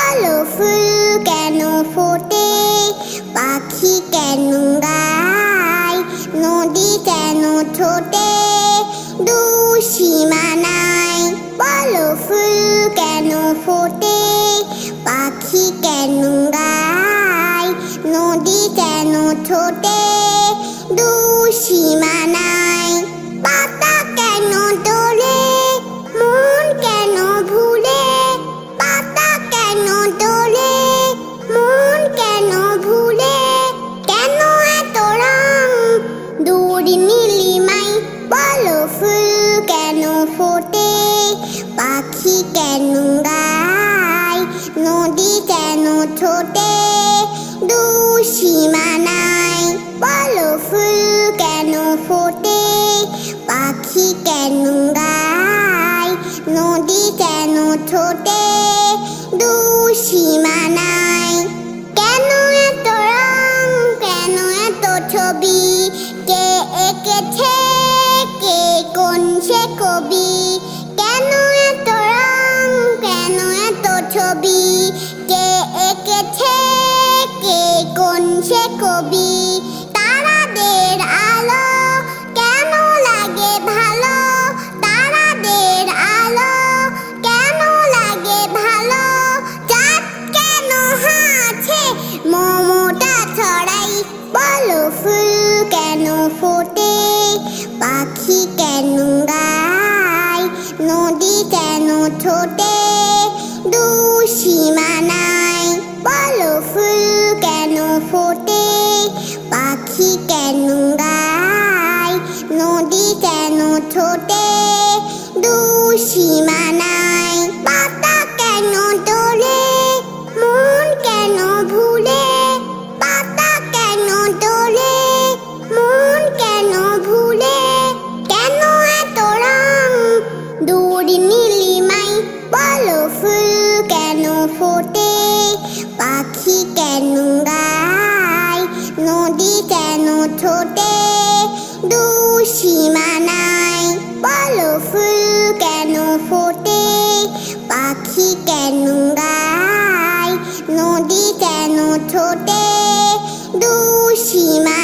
বলো ফুল কেন ফোটে, পাখি কেন গায়, নদী কেন ছোটে, সীমা নাই। বলো ফুল কেন ফোটে, পাখি কেন গায়, নদী কেন ছোটে, সীমা নাই। পাতা কেন তোলে, মন কেন ভুলে, পাতা কেন তোলে, মন কেন ভুলে, কেন এত রং দূর নীলিমাই। বলো ফুল কেন ফোটে, পাখি কেন গায়, নদী কেন ছোটে, সীমা নাই। বলো ফুল কেন ফোটে, পাখি কেন গায়, নদী কেন ছোটে, সীমা নাই। কেন এত রং, কেন এত ছবি, কে এঁকেছে, কে কোন সে কবি। কেন এত রং, কেন এত ছবি, কে এঁকেছে, কে কোন সে কবি। তারাদের আলো কেন লাগে ভালো, তারাদের আলো কেন লাগে ভালো, চাঁদ কেন হাসে মমতা ছড়াই। বলো ফুল কেন ফোটে, পাখি কেন গায়, নদী কেন ছোটে, সীমা নাই। বলো ফুল কেন ফোটে, পাখি কেন গায়, নদী কেন ছোটে, সীমা নাই। পাতা কেন তোলে, মন কেন ভুলে, পাতা কেন তোলে, মন কেন ভুলে, কেন এত রং দূর নীলিমাই। বলো ফুল কেন ফোটে, পাখি কেন গায়, নদী কেন ছোটে, সীমা নাই। বলো ফুল কেন ফোটে, পাখি কেন গায়, নদী কেন ছোটে, সীমা